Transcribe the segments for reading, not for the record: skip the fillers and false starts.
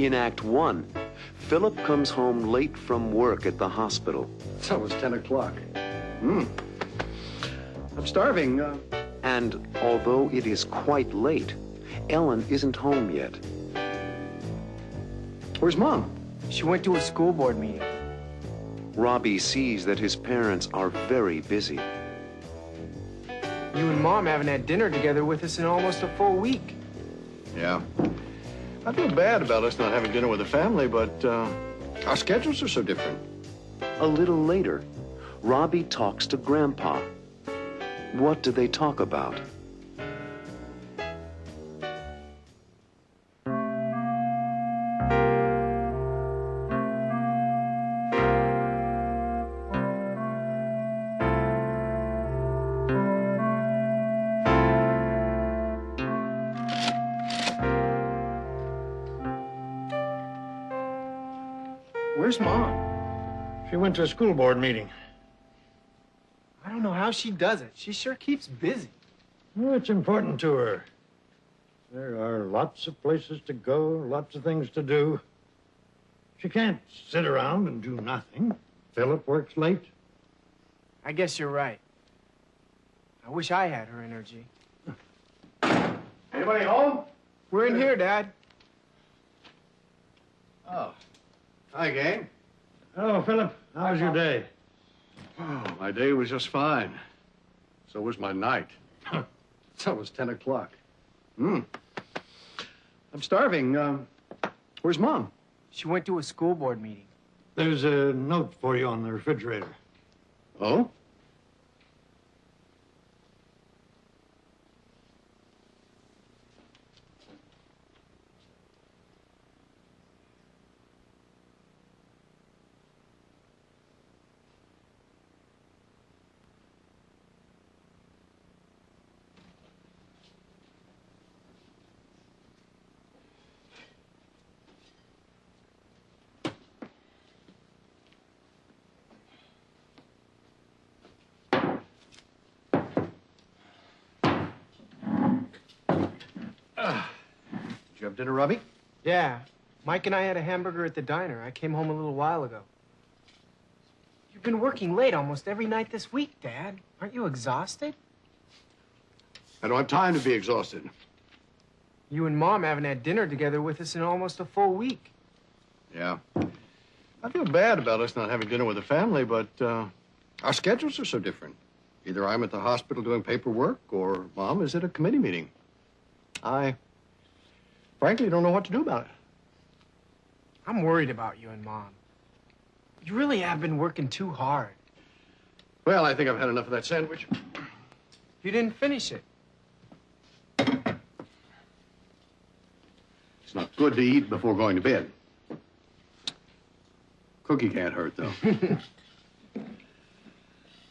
In Act 1, Philip comes home late from work at the hospital. It's almost 10 o'clock. I'm starving. And although it is quite late, Ellen isn't home yet. Where's Mom? She went to a school board meeting. Robbie sees that his parents are very busy. You and Mom haven't had dinner together with us in almost a full week. Yeah. I feel bad about us not having dinner with the family, but our schedules are so different. A little later, Robbie talks to Grandpa. What do they talk about? Where's Mom? She went to a school board meeting. I don't know how she does it. She sure keeps busy. Well, it's important to her. There are lots of places to go, lots of things to do. She can't sit around and do nothing. Philip works late. I guess you're right. I wish I had her energy. Anybody home? We're in here, Dad. Oh. Hi, gang. Oh, Philip, how was your day? Oh, my day was just fine. So was my night. It's almost 10 o'clock. I'm starving. Where's Mom? She went to a school board meeting. There's a note for you on the refrigerator. Oh? Did you have dinner, Robbie? Yeah. Mike and I had a hamburger at the diner. I came home a little while ago. You've been working late almost every night this week, Dad. Aren't you exhausted? I don't have time to be exhausted. You and Mom haven't had dinner together with us in almost a full week. Yeah. I feel bad about us not having dinner with the family, but our schedules are so different. Either I'm at the hospital doing paperwork, or Mom is at a committee meeting. I frankly don't know what to do about it. I'm worried about you and Mom. You really have been working too hard. Well, I think I've had enough of that sandwich. You didn't finish it. It's not good to eat before going to bed. Cookie can't hurt, though.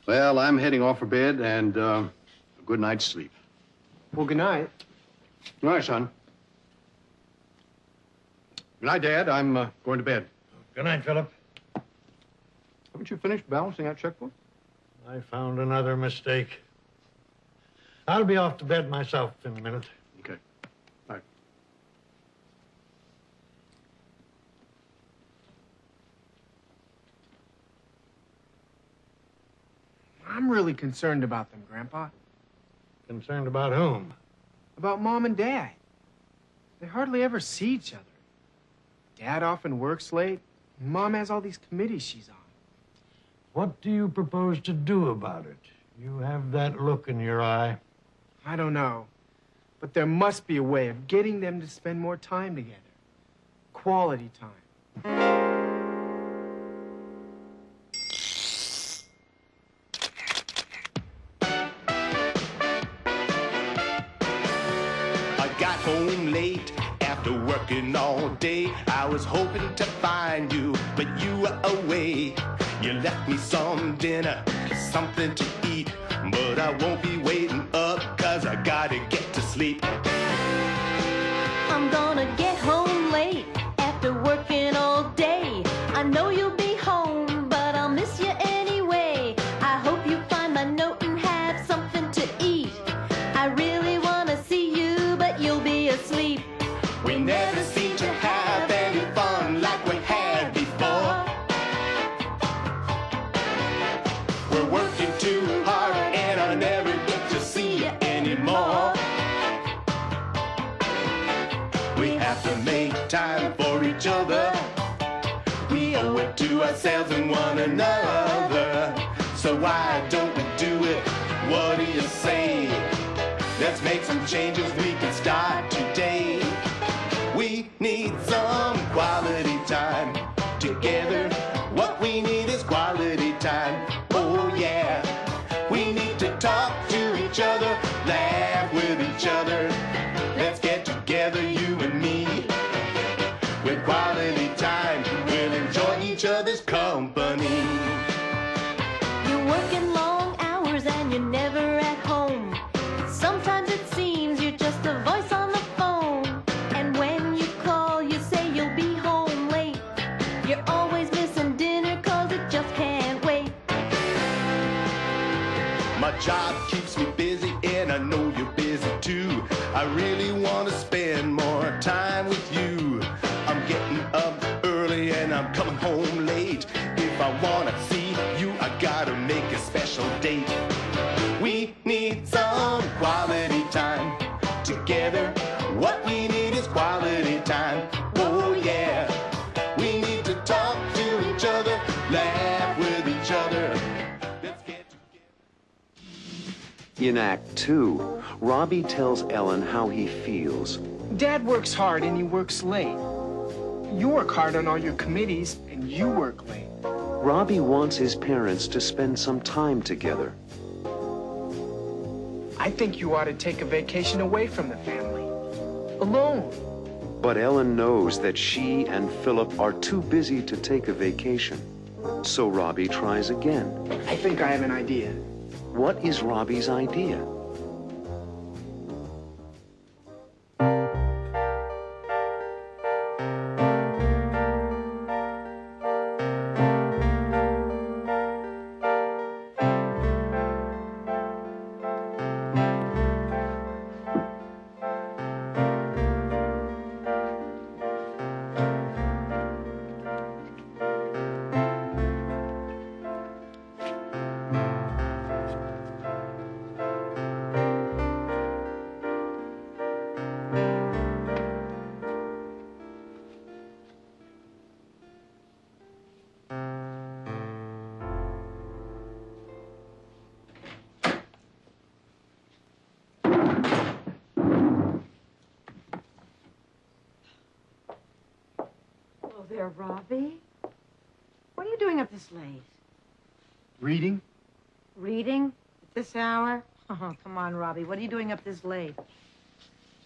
Well, I'm heading off for bed, and a good night's sleep. Well, good night. Good night, son. Good night, Dad. I'm going to bed. Good night, Philip. Haven't you finished balancing that checkbook? I found another mistake. I'll be off to bed myself in a minute. Okay. Bye. I'm really concerned about them, Grandpa. Concerned about whom? About Mom and Dad. They hardly ever see each other. Dad often works late, and Mom has all these committees she's on. What do you propose to do about it? You have that look in your eye. I don't know, but there must be a way of getting them to spend more time together. Quality time. Got home late after working all day. I was hoping to find you, but you were away. You left me some dinner, something to eat, but I won't be waiting up, 'cause I gotta get to sleep. I'm gonna get home late after working all day. I know you'll be home, but I'll miss you anyway. I hope you find my note and have something to eat. I really wanna see you, but you'll be asleep. We never seem to have any each other. We owe it to ourselves and one another. So why don't we do it? What do you say? Let's make some changes, we can start today. We need some quality time together. What we need is quality time. Oh yeah. We need to talk to each other, laugh with each other. Let's get together, you and me. With quality time, we'll enjoy each other's company. You're working long hours and you're never at home. Sometimes it seems you're just a voice on the phone. And when you call, you say you'll be home late. You're always missing dinner 'cause it just can't wait. My job keeps me busy and I know you're busy too. I really want to spend more time with you. I'm getting up early and I'm coming home late. If I want to see you, I gotta make a special date. We need some quality time together. What we need is quality time. Oh yeah. We need to talk to each other, laugh with each other. Let's get together. In Act 2, Robbie tells Ellen how he feels. Dad works hard and he works late. You work hard on all your committees and you work late. Robbie wants his parents to spend some time together. I think you ought to take a vacation away from the family. Alone. But Ellen knows that she and Philip are too busy to take a vacation. So Robbie tries again. I think I have an idea. What is Robbie's idea? Hello there, Robbie. What are you doing up this late? Reading? Reading at this hour? Oh, come on, Robbie. What are you doing up this late?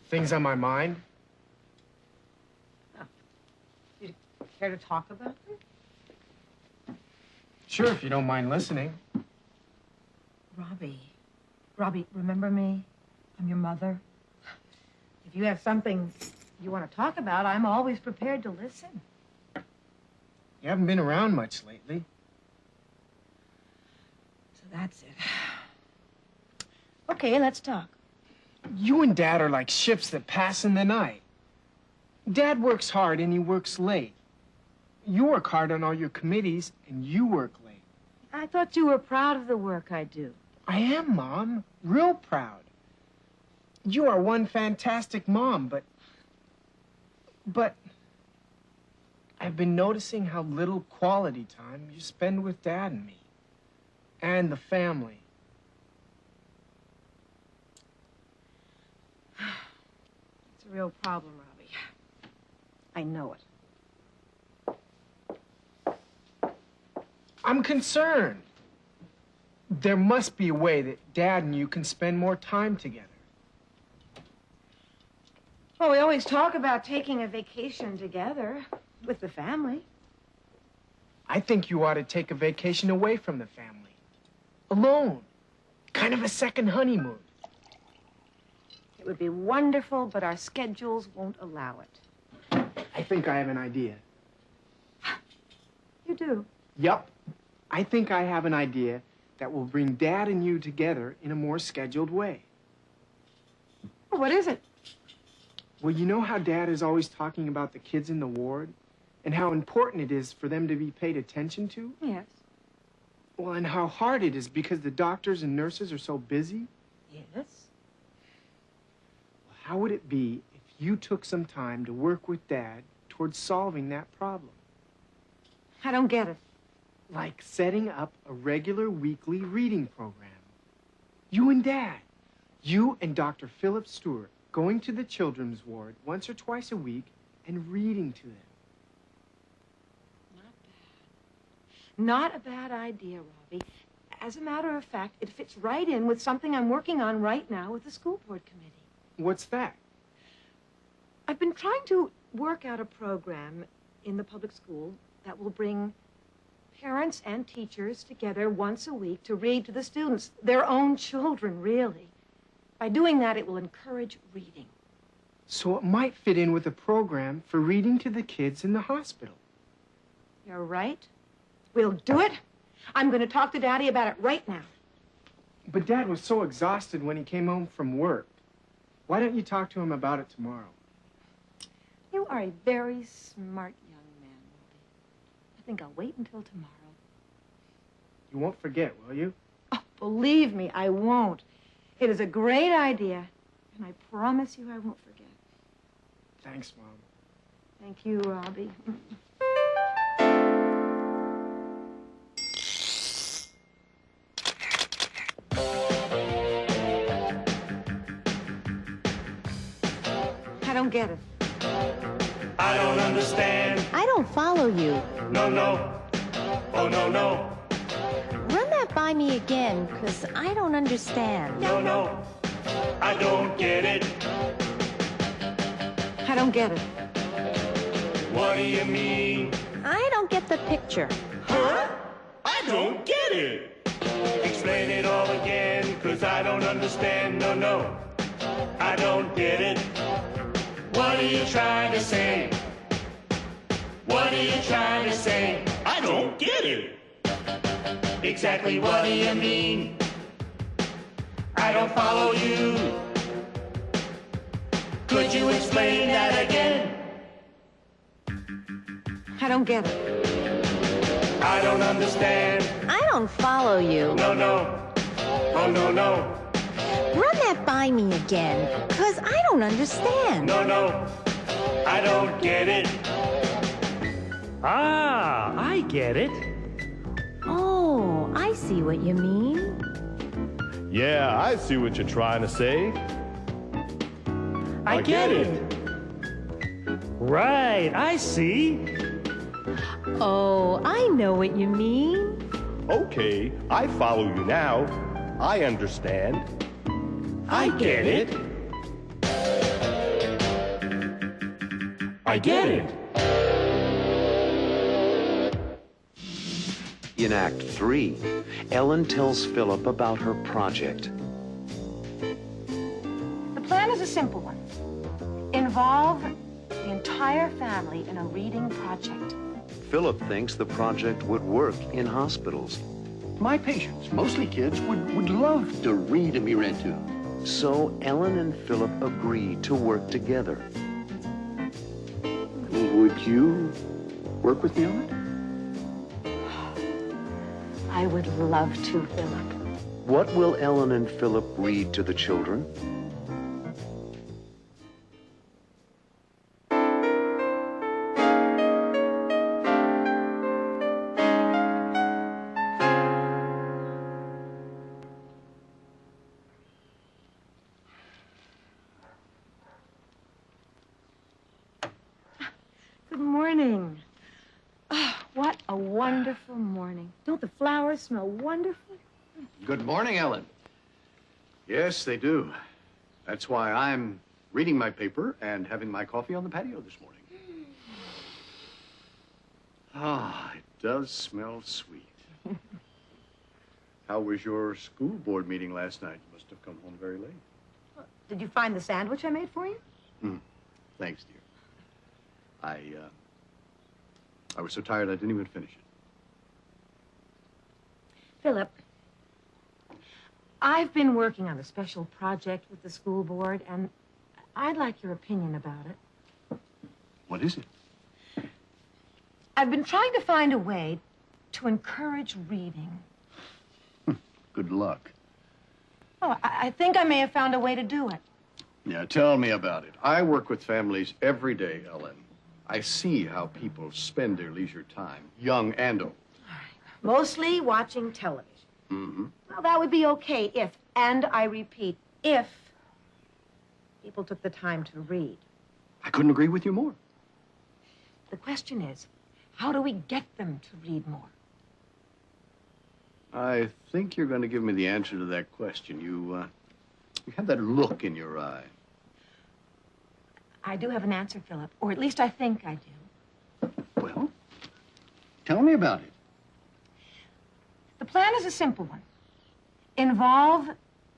Things on my mind? Oh. You care to talk about them? Sure, if you don't mind listening. Robbie, remember me? I'm your mother. If you have something you want to talk about, I'm always prepared to listen. You haven't been around much lately. So that's it. Okay, let's talk. You and Dad are like ships that pass in the night. Dad works hard and he works late. You work hard on all your committees and you work late. I thought you were proud of the work I do. I am, Mom. Real proud. You are one fantastic mom, but I've been noticing how little quality time you spend with Dad and me. And the family. It's a real problem, Robbie. I know it. I'm concerned. There must be a way that Dad and you can spend more time together. Well, we always talk about taking a vacation together with the family. I think you ought to take a vacation away from the family. Alone. Kind of a second honeymoon. It would be wonderful, but our schedules won't allow it. I think I have an idea. You do? Yup. I think I have an idea that will bring Dad and you together in a more scheduled way. Well, what is it? Well, you know how Dad is always talking about the kids in the ward and how important it is for them to be paid attention to? Yes. Well, and how hard it is because the doctors and nurses are so busy? Yes. Well, how would it be if you took some time to work with Dad towards solving that problem. I don't get it. Like setting up a regular weekly reading program. You and Dad. You and Dr. Philip Stewart going to the children's ward once or twice a week and reading to them. Not a bad idea, Robbie. As a matter of fact, it fits right in with something I'm working on right now with the school board committee. What's that? I've been trying to work out a program in the public school that will bring parents and teachers together once a week to read to the students, their own children, really. By doing that, it will encourage reading. So it might fit in with a program for reading to the kids in the hospital. You're right. We'll do it. I'm going to talk to Daddy about it right now. But Dad was so exhausted when he came home from work. Why don't you talk to him about it tomorrow? You are a very smart young man, Robbie. I think I'll wait until tomorrow. You won't forget, will you? Oh, believe me, I won't. It is a great idea, and I promise you I won't forget. Thanks, Mom. Thank you, Robbie. I don't get it. I don't understand. I don't follow you. No, no. Oh, no, no. Run that by me again, because I don't understand. No, no. I don't get it. I don't get it. What do you mean? I don't get the picture. Huh? I don't get it. Explain it all again, 'cause I don't understand. No, no. I don't get it. What are you trying to say? What are you trying to say? I don't get it. Exactly what do you mean? I don't follow you. Could you explain that again? I don't get it. I don't understand. I don't follow you. No, no. Oh, no, no. Run that by me again, because I don't understand. No, no. I don't get it. Ah, I get it. Oh, I see what you mean. Yeah, I see what you're trying to say. I get it. Right, I see. Oh, I know what you mean. Okay, I follow you now. I understand. I get it. I get it. In Act 3, Ellen tells Philip about her project. The plan is a simple one. Involve the entire family in a reading project. Philip thinks the project would work in hospitals. My patients, mostly kids, would love to read and be read to. So Ellen and Philip agree to work together. Would you work with me on it? I would love to, Philip. What will Ellen and Philip read to the children? Good morning. Oh, what a wonderful morning. Don't the flowers smell wonderful? Good morning, Ellen. Yes, they do. That's why I'm reading my paper and having my coffee on the patio this morning. Ah, it does smell sweet. How was your school board meeting last night? You must have come home very late. Did you find the sandwich I made for you? Thanks, dear. I was so tired I didn't even finish it. Philip, I've been working on a special project with the school board, and I'd like your opinion about it. What is it? I've been trying to find a way to encourage reading. Good luck. Oh, I think I may have found a way to do it. Yeah, tell me about it. I work with families every day, Ellen. I see how people spend their leisure time, young and old. Mostly watching television. Mm-hmm. Well, that would be okay if, and I repeat, if people took the time to read. I couldn't agree with you more. The question is, how do we get them to read more? I think you're going to give me the answer to that question. You have that look in your eye. I do have an answer, Philip, or at least I think I do. Well, tell me about it. The plan is a simple one. Involve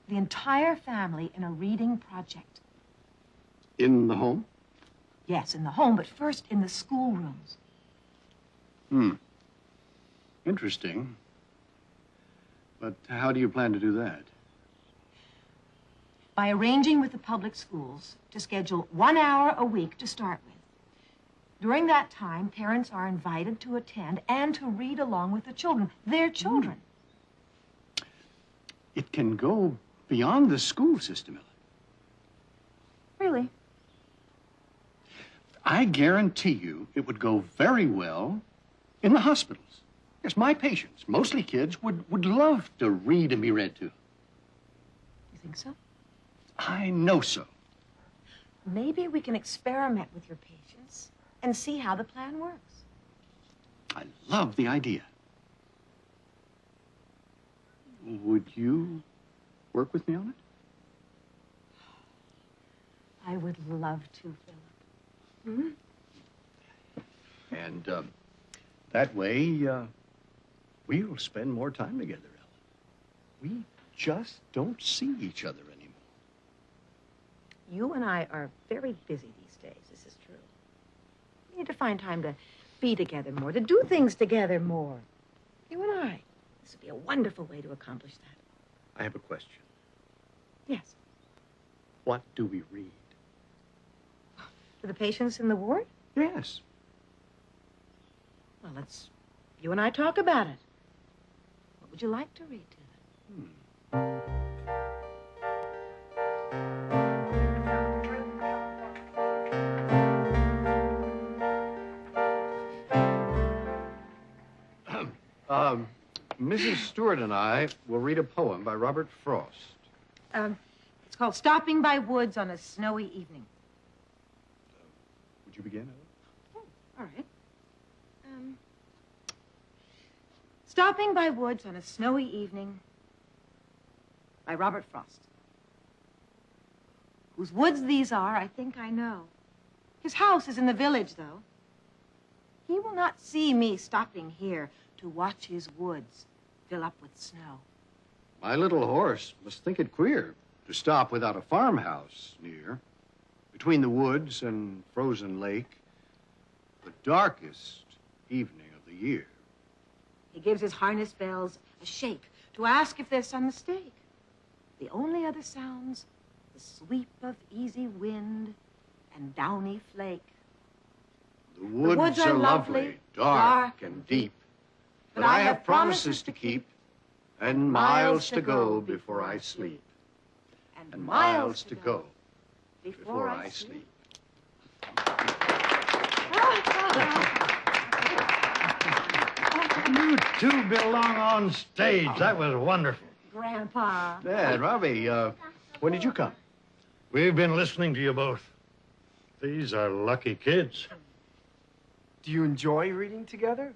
the entire family in a reading project. In the home? Yes, in the home, but first in the schoolrooms. Interesting. But how do you plan to do that? By arranging with the public schools to schedule 1 hour a week to start with. During that time, parents are invited to attend and to read along with the children, their children. It can go beyond the school system, Ellen. Really? I guarantee you it would go very well in the hospitals. Yes, my patients, mostly kids, would love to read and be read to. You think so? I know so. Maybe we can experiment with your patients and see how the plan works. I love the idea. Would you work with me on it? I would love to, Philip. And that way, we'll spend more time together, Ellen. We just don't see each other anymore. You and I are very busy these days. This is true. We need to find time to be together more, to do things together more. You and I. This would be a wonderful way to accomplish that. I have a question. Yes. What do we read? For the patients in the ward? Yes. Well, you and I talk about it. What would you like to read to them? Mrs. Stewart and I will read a poem by Robert Frost. It's called Stopping by Woods on a Snowy Evening. Would you begin, Ellen? Oh, all right. Stopping by Woods on a Snowy Evening by Robert Frost. Whose woods these are, I think I know. His house is in the village, though. He will not see me stopping here to watch his woods fill up with snow. My little horse must think it queer to stop without a farmhouse near. Between the woods and frozen lake, the darkest evening of the year. He gives his harness bells a shake to ask if there's some mistake. The only other sounds, the sweep of easy wind and downy flake. The woods are lovely, dark and deep. But I have promises to keep and miles to go before I sleep. And miles to go before I sleep. You two belong on stage. That was wonderful. Grandpa. Dad, Robbie, when did you come? We've been listening to you both. These are lucky kids. Do you enjoy reading together?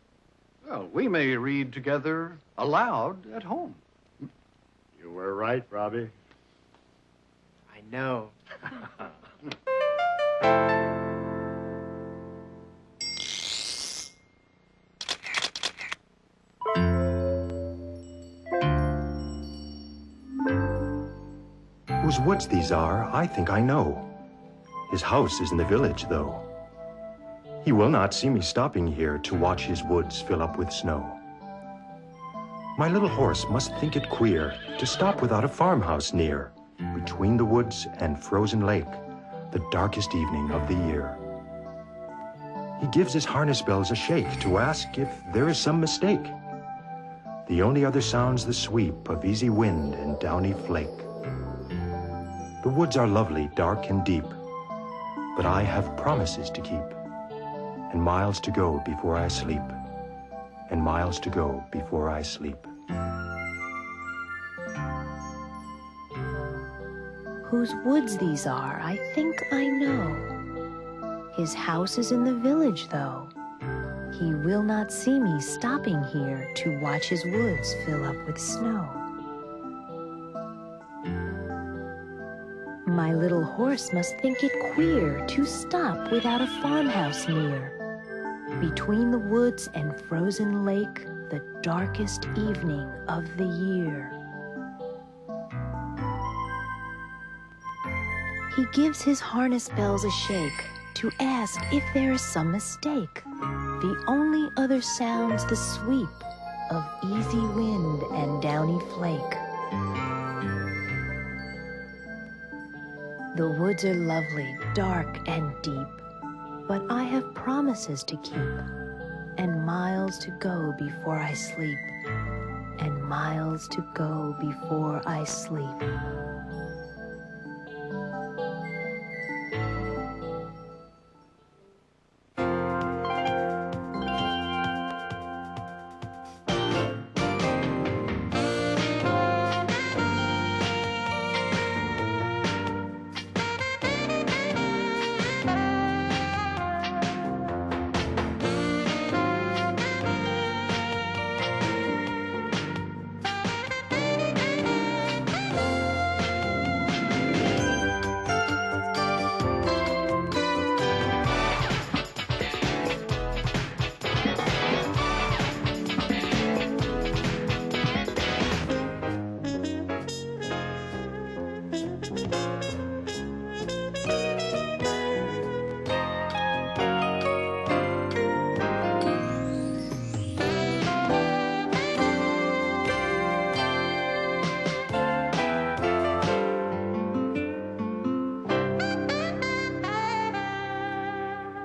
Well, we may read together aloud at home. You were right, Robbie. I know. Whose woods these are, I think I know. His house is in the village, though. He will not see me stopping here to watch his woods fill up with snow. My little horse must think it queer to stop without a farmhouse near, between the woods and frozen lake, the darkest evening of the year. He gives his harness bells a shake to ask if there is some mistake. The only other sound's the sweep of easy wind and downy flake. The woods are lovely, dark and deep, but I have promises to keep. and miles to go before I sleep, and miles to go before I sleep. Whose woods these are, I think I know. His house is in the village, though. He will not see me stopping here to watch his woods fill up with snow. My little horse must think it queer to stop without a farmhouse near. Between the woods and frozen lake, the darkest evening of the year. He gives his harness bells a shake to ask if there is some mistake. The only other sound's the sweep of easy wind and downy flake. The woods are lovely, dark and deep, but I have promises to keep, and miles to go before I sleep, and miles to go before I sleep.